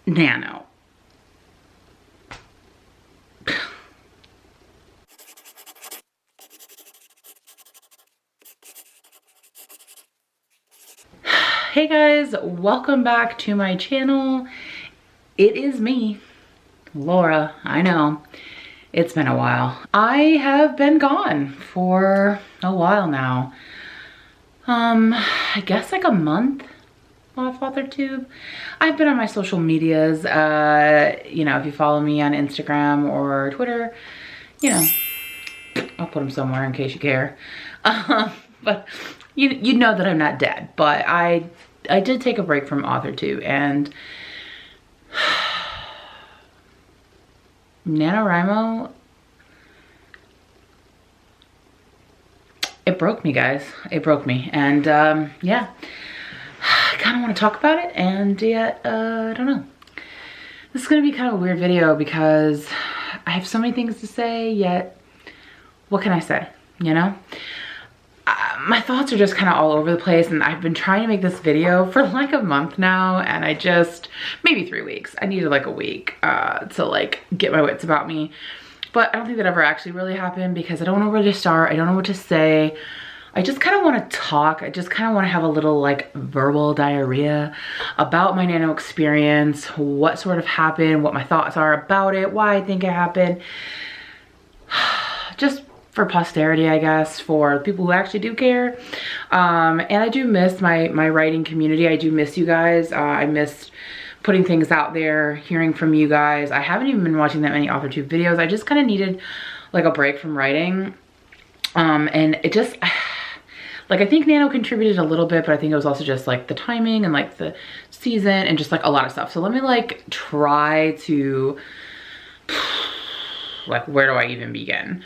Nano. Hey guys, welcome back to my channel. It is me, Laura. I know, it's been a while. I have been gone for a while now. I guess like a month off Authortube. I've been on my social medias, you know, if you follow me on Instagram or Twitter, you know, I'll put them somewhere in case you care. But you know that I'm not dead, but I did take a break from Authortube, and Nanowrimo, it broke me, guys. It broke me, and yeah, I kind of want to talk about it, and yet I don't know. This is gonna be kind of a weird video because I have so many things to say, yet what can I say, you know? My thoughts are just kind of all over the place, and I've been trying to make this video for like a month now, and I just, maybe 3 weeks. I needed like a week to like get my wits about me. But I don't think that ever actually really happened because I don't know where to start. I don't know what to say. I just kind of want to talk. I just kind of want to have a little like verbal diarrhea about my nano experience, what sort of happened, what my thoughts are about it, why I think it happened. Just for posterity, I guess, for people who actually do care. And I do miss my writing community. I do miss you guys. I missed putting things out there, hearing from you guys. I haven't even been watching that many Authortube videos. I just kind of needed like a break from writing. And it just, like, I think Nano contributed a little bit, but I think it was also just like the timing and like the season and just like a lot of stuff. So let me like try to, like, where do I even begin?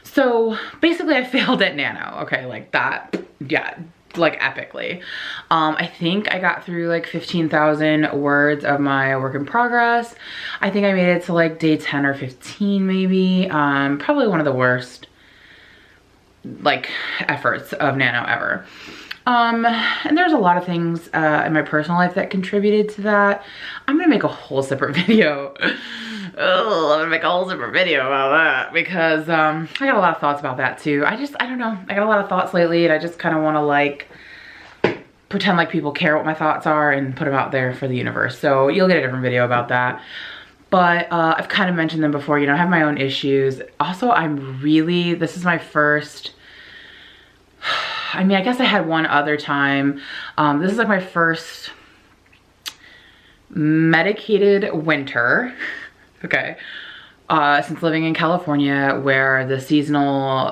So basically I failed at Nano, okay, like that, yeah, like epically. I think I got through like 15,000 words of my work in progress. I think I made it to like day 10 or 15 maybe. Probably one of the worst like efforts of Nano ever. And there's a lot of things in my personal life that contributed to that. I'm gonna make a whole separate video. Oh, I'm gonna make a whole separate video about that because I got a lot of thoughts about that too. I don't know. I got a lot of thoughts lately, and I just kind of want to like pretend like people care what my thoughts are and put them out there for the universe. So you'll get a different video about that. But I've kind of mentioned them before, you know, I have my own issues. Also, this is my first, I mean, I guess I had one other time. This is like my first medicated winter, okay, since living in California, where the seasonal,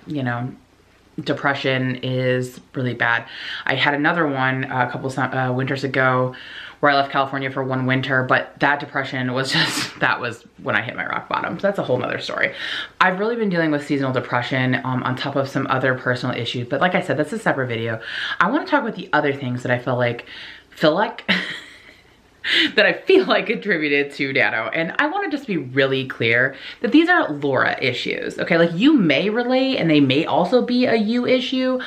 you know, depression is really bad. I had another one a couple winters ago where I left California for one winter, but that depression was just, that was when I hit my rock bottom. So that's a whole nother story. I've really been dealing with seasonal depression on top of some other personal issues, but like I said, that's a separate video. I want to talk about the other things that I feel like that I feel like contributed to Nano. And I want to just be really clear that these are Laura issues, okay? Like, you may relate and they may also be a you issue,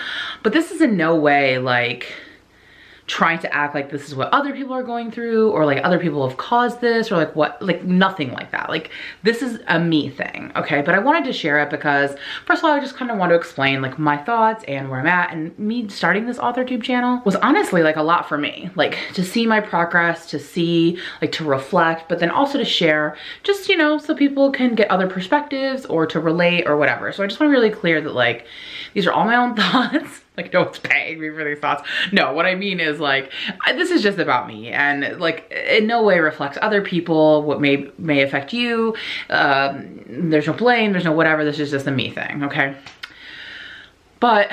but this is in no way like trying to act like this is what other people are going through, or like other people have caused this, or like what, like nothing like that. Like, this is a me thing, okay? But I wanted to share it because first of all, I just kind of want to explain like my thoughts and where I'm at, and me starting this Authortube channel was honestly like a lot for me, like to see my progress, to see, like to reflect, but then also to share, just, you know, so people can get other perspectives or to relate or whatever. So I just want to be really clear that like, these are all my own thoughts. Like, no one's paying me for these thoughts. No, what I mean is like, this is just about me, and like in no way reflects other people, what may affect you. There's no blame, there's no whatever, this is just a me thing, okay? But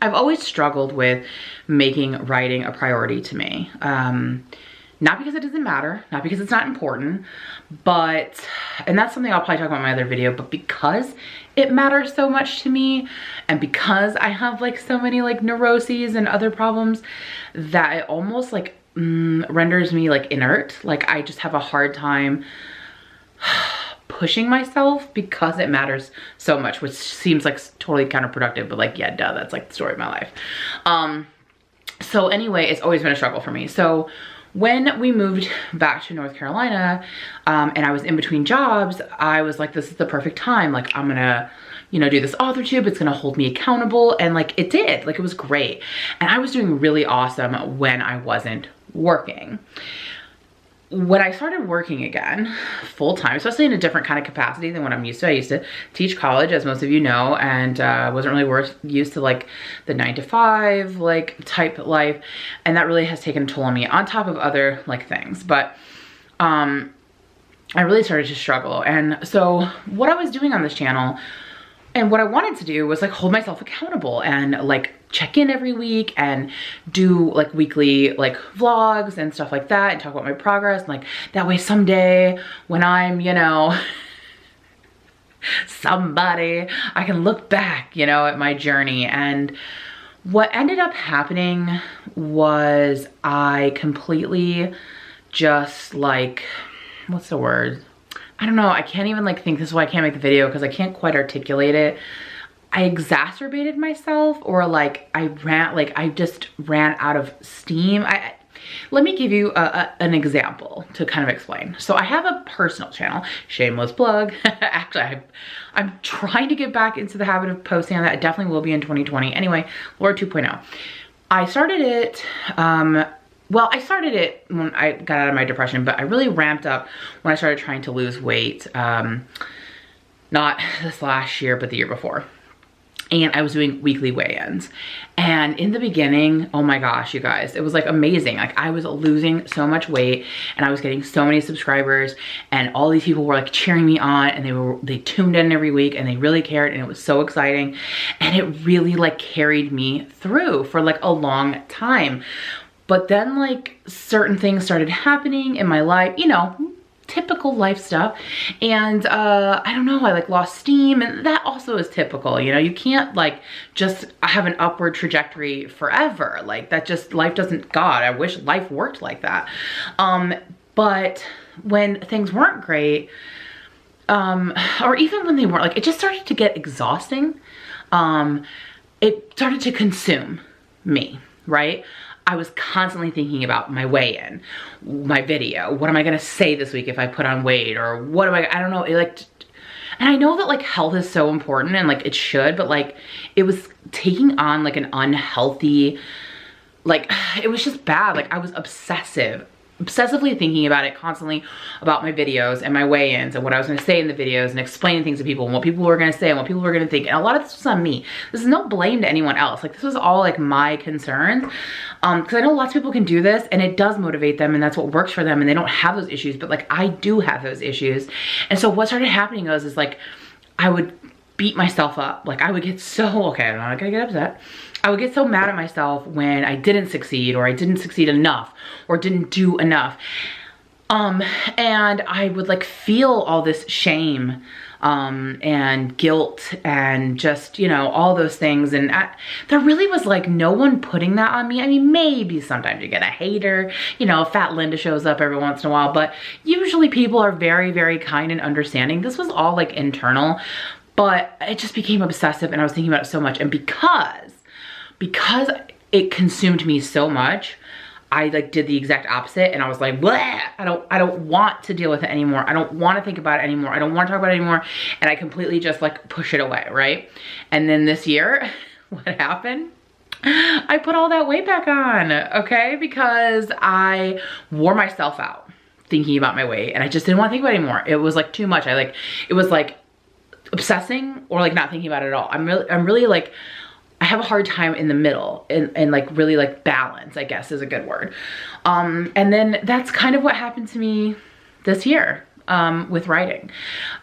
I've always struggled with making writing a priority to me. Not because it doesn't matter, not because it's not important, but, and that's something I'll probably talk about in my other video, but because it matters so much to me, and because I have like so many like neuroses and other problems, that it almost like renders me like inert. Like, I just have a hard time pushing myself because it matters so much, which seems like totally counterproductive, but like, yeah, duh, that's like the story of my life. So anyway, it's always been a struggle for me. So when we moved back to North Carolina, and I was in between jobs, I was like, this is the perfect time. Like, I'm gonna, you know, do this Authortube. It's gonna hold me accountable. And like, it did. Like, it was great. And I was doing really awesome when I wasn't working. When I started working again full time, especially in a different kind of capacity than what I'm used to. I used to teach college, as most of you know, and wasn't really used to like the 9-to-5 like type life, and that really has taken a toll on me on top of other like things. But I really started to struggle. And so what I was doing on this channel and what I wanted to do was like hold myself accountable and like check in every week and do like weekly like vlogs and stuff like that and talk about my progress. And like that way someday when I'm, you know, somebody, I can look back, you know, at my journey. And what ended up happening was I completely just like, what's the word? I don't know. I can't even like think. This is why I can't make the video, because I can't quite articulate it. I exacerbated myself, or like I just ran out of steam. Let me give you an example to kind of explain. So I have a personal channel, shameless plug. Actually, I'm trying to get back into the habit of posting on that. It definitely will be in 2020. Anyway, Laura 2.0. I started it, well, I started it when I got out of my depression, but I really ramped up when I started trying to lose weight. Not this last year, but the year before. And I was doing weekly weigh-ins. And in the beginning, oh my gosh, you guys, it was like amazing. Like I was losing so much weight and I was getting so many subscribers, and all these people were like cheering me on, and they tuned in every week and they really cared, and it was so exciting. And it really like carried me through for like a long time. But then like certain things started happening in my life, you know, typical life stuff. And I don't know, I like lost steam, and that also is typical. You know, you can't like just have an upward trajectory forever. Like that just, life doesn't, God, I wish life worked like that. But when things weren't great, or even when they weren't, like it just started to get exhausting. It started to consume me, right? I was constantly thinking about my weigh-in, my video. What am I gonna say this week if I put on weight? Or what am I don't know, it like, and I know that like health is so important and like it should, but like it was taking on like an unhealthy, like it was just bad. Like I was obsessively thinking about it constantly, about my videos and my weigh-ins and what I was gonna say in the videos, and explaining things to people and what people were gonna say and what people were gonna think. And a lot of this was on me. This is no blame to anyone else. Like this was all like my concerns. Because I know lots of people can do this and it does motivate them and that's what works for them and they don't have those issues, but like I do have those issues. And so what started happening is like I would beat myself up. Like I would get so, okay, I'm not gonna get upset. I would get so mad at myself when I didn't succeed, or I didn't succeed enough, or didn't do enough. And I would like feel all this shame and guilt and just, you know, all those things. And there really was like no one putting that on me. I mean, maybe sometimes you get a hater, you know, Fat Linda shows up every once in a while, but usually people are very, very kind and understanding. This was all like internal, but it just became obsessive and I was thinking about it so much. And because it consumed me so much, I like did the exact opposite, and I was like, bleh, I don't want to deal with it anymore. I don't want to think about it anymore. I don't want to talk about it anymore. And I completely just like push it away, right? And then this year, what happened? I put all that weight back on, okay? Because I wore myself out thinking about my weight, and I just didn't want to think about it anymore. It was like too much. It was like obsessing or like not thinking about it at all. I'm really like, I have a hard time in the middle and like really like balance, I guess is a good word. And then that's kind of what happened to me this year with writing.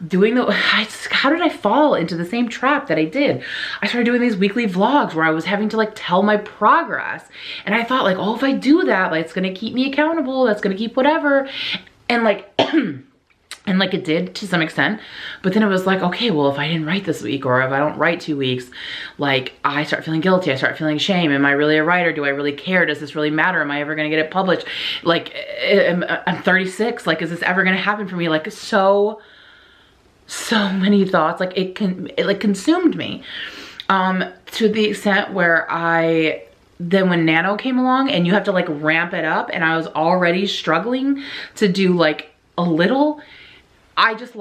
How did I fall into the same trap that I did? I started doing these weekly vlogs where I was having to like tell my progress. And I thought like, oh, if I do that, like it's gonna keep me accountable, that's gonna keep whatever. And like, and like it did to some extent, but then it was like, okay, well, if I didn't write this week, or if I don't write 2 weeks, like I start feeling guilty, I start feeling shame. Am I really a writer? Do I really care? Does this really matter? Am I ever gonna get it published? Like I'm 36, like is this ever gonna happen for me? Like so many thoughts, like it like consumed me to the extent where I then when Nano came along and you have to like ramp it up, and I was already struggling to do like a little, I just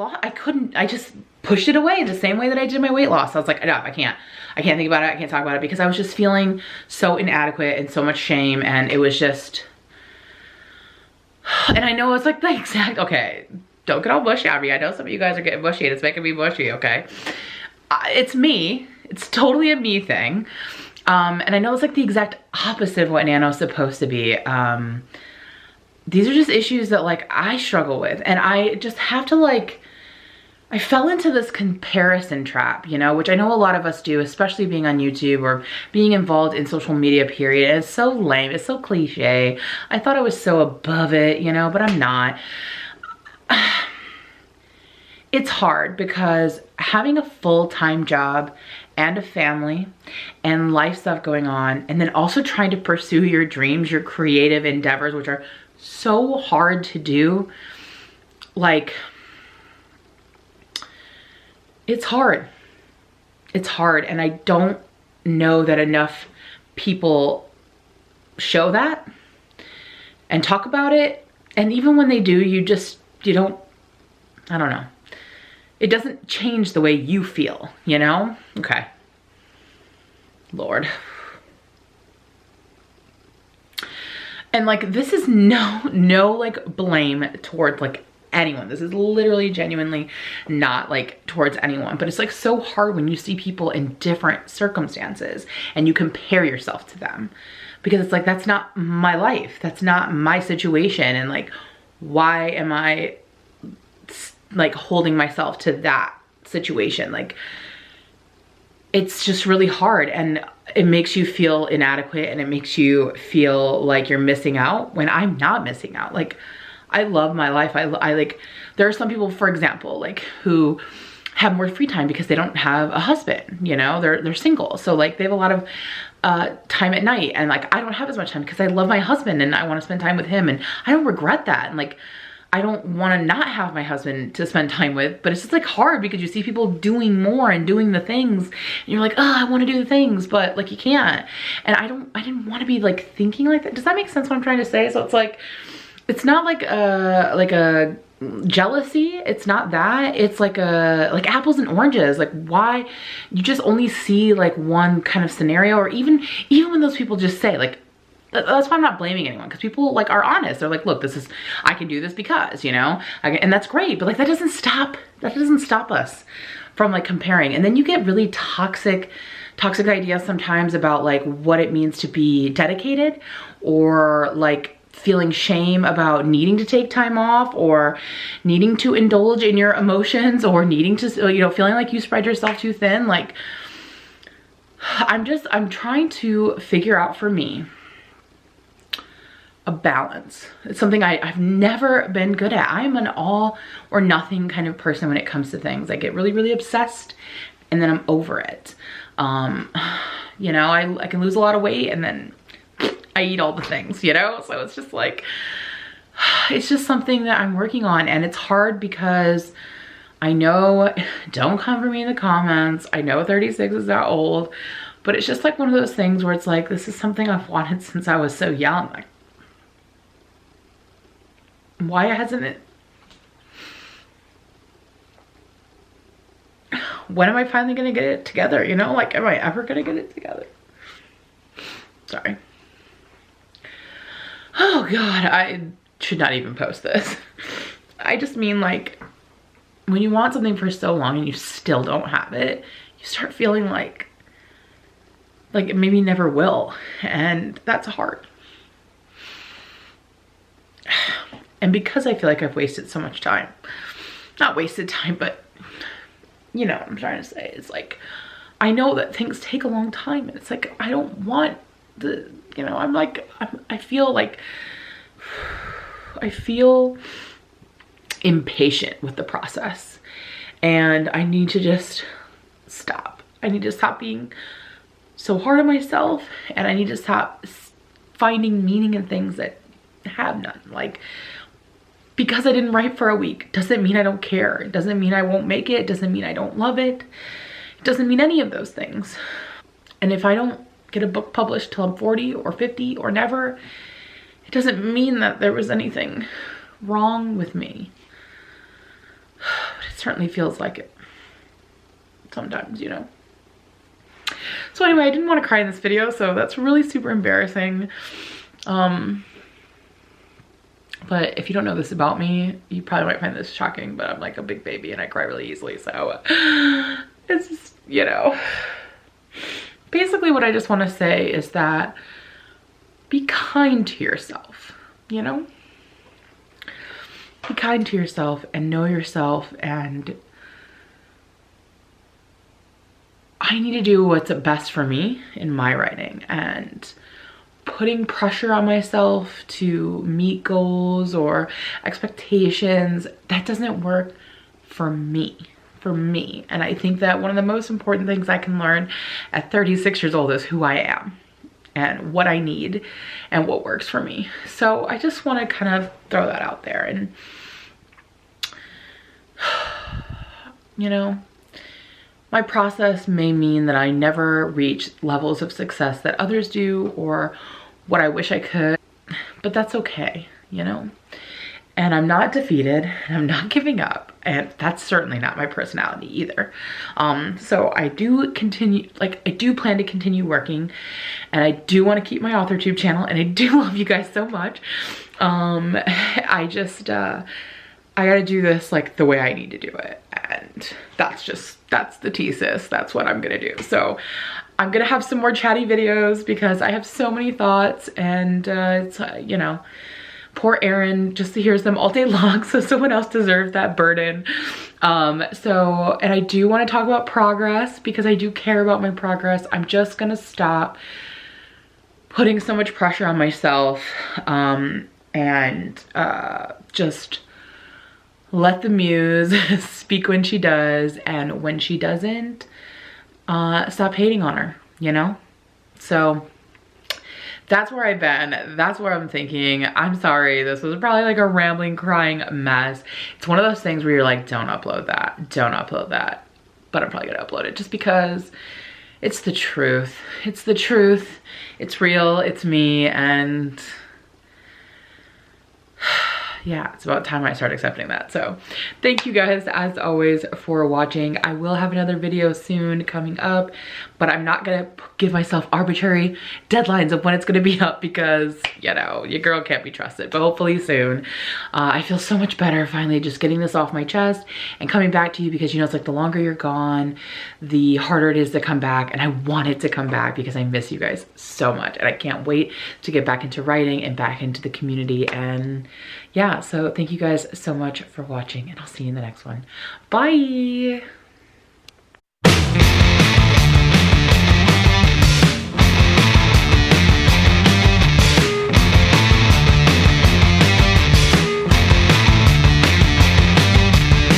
pushed it away the same way that I did my weight loss. I was like, enough, I can't think about it, I can't talk about it, because I was just feeling so inadequate and so much shame, and it was just, and I know it's like the exact, okay, don't get all bushy on me. I know some of you guys are getting bushy and it's making me bushy, okay? It's me, it's totally a me thing. And I know it's like the exact opposite of what Nano's supposed to be. These are just issues that like I struggle with, and I just have to like, I fell into this comparison trap, you know, which I know a lot of us do, especially being on YouTube or being involved in social media, period. And it's so lame, it's so cliche. I thought I was so above it, you know, but I'm not. It's hard because having a full-time job and a family and life stuff going on, and then also trying to pursue your dreams, your creative endeavors, which are so hard to do, like, it's hard. It's hard, and I don't know that enough people show that and talk about it. And even when they do, you don't, I don't know. It doesn't change the way you feel, you know? Okay. Lord. And like, this is no like blame towards like anyone. This is literally genuinely not like towards anyone, but it's like so hard when you see people in different circumstances and you compare yourself to them, because it's like, that's not my life. That's not my situation. And like, why am I like holding myself to that situation? Like, it's just really hard, and it makes you feel inadequate, and it makes you feel like you're missing out when I'm not missing out. Like, I love my life. I like, there are some people, for example, like who have more free time because they don't have a husband, you know, they're single. So like they have a lot of time at night, and like I don't have as much time because I love my husband and I want to spend time with him, and I don't regret that. And like, I don't want to not have my husband to spend time with, but it's just like hard because you see people doing more and doing the things, and you're like, oh, I want to do the things, but like you can't. And I didn't want to be like thinking like that. Does that make sense what I'm trying to say? So it's like, it's not like a jealousy. It's not that. It's like apples and oranges. Like, why you just only see like one kind of scenario, or even when those people just say like, that's why I'm not blaming anyone, because people like are honest. They're like, look, I can do this because, you know, and that's great. But like, that doesn't stop us from like comparing. And then you get really toxic ideas sometimes about like what it means to be dedicated, or like feeling shame about needing to take time off, or needing to indulge in your emotions, or needing to, you know, feeling like you spread yourself too thin. Like, I'm trying to figure out for me a balance. It's something I've never been good at. I'm an all or nothing kind of person when it comes to things. I get really, really obsessed, and then I'm over it. You know, I can lose a lot of weight, and then I eat all the things, you know? So it's just like, it's just something that I'm working on, and it's hard because I know, don't come for me in the comments, I know 36 is not old, but it's just like one of those things where it's like, this is something I've wanted since I was so young. Like, why hasn't it? When am I finally gonna get it together? You know, like, am I ever gonna get it together? Sorry. Oh God, I should not even post this. I just mean, like, when you want something for so long and you still don't have it, you start feeling like it maybe never will. And that's hard. And because I feel like I've wasted so much time, not wasted time, but you know what I'm trying to say. It's like, I know that things take a long time, and it's like, I don't want the, you know, I feel impatient with the process, and I need to just stop. I need to stop being so hard on myself, and I need to stop finding meaning in things that have none. Like, because I didn't write for a week doesn't mean I don't care. It doesn't mean I won't make it. It doesn't mean I don't love it. It doesn't mean any of those things. And if I don't get a book published till I'm 40 or 50 or never, it doesn't mean that there was anything wrong with me. But it certainly feels like it sometimes, you know. So anyway, I didn't want to cry in this video, so that's really super embarrassing. But if you don't know this about me, you probably might find this shocking, but I'm like a big baby and I cry really easily, so it's just, you know. Basically what I just want to say is that be kind to yourself, you know? Be kind to yourself and know yourself, and I need to do what's best for me in my writing, and putting pressure on myself to meet goals or expectations, that doesn't work for me. And I think that one of the most important things I can learn at 36 years old is who I am and what I need and what works for me. So I just want to kind of throw that out there. And you know, my process may mean that I never reach levels of success that others do or what I wish I could, but that's okay, you know? And I'm not defeated, and I'm not giving up, and that's certainly not my personality either. So I do plan to continue working, and I do want to keep my Authortube channel, and I do love you guys so much. I just, I gotta do this like the way I need to do it. And that's the thesis. That's what I'm gonna do. So I'm gonna have some more chatty videos because I have so many thoughts, and it's, you know, poor Erin just hears them all day long, so someone else deserves that burden. And I do want to talk about progress because I do care about my progress. I'm just gonna stop putting so much pressure on myself, and just let the muse speak when she does, and when she doesn't, stop hating on her, you know? So that's where I've been. That's where I'm thinking. I'm sorry. This was probably like a rambling, crying mess. It's one of those things where you're like, don't upload that. Don't upload that. But I'm probably gonna upload it just because it's the truth. It's the truth. It's real. It's me. And yeah, it's about time I start accepting that. So thank you guys as always for watching. I will have another video soon coming up, but I'm not gonna give myself arbitrary deadlines of when it's gonna be up because, you know, your girl can't be trusted, but hopefully soon. I feel so much better finally just getting this off my chest and coming back to you because, you know, it's like the longer you're gone, the harder it is to come back, and I want it to come back because I miss you guys so much, and I can't wait to get back into writing and back into the community. And yeah, so thank you guys so much for watching, and I'll see you in the next one. Bye.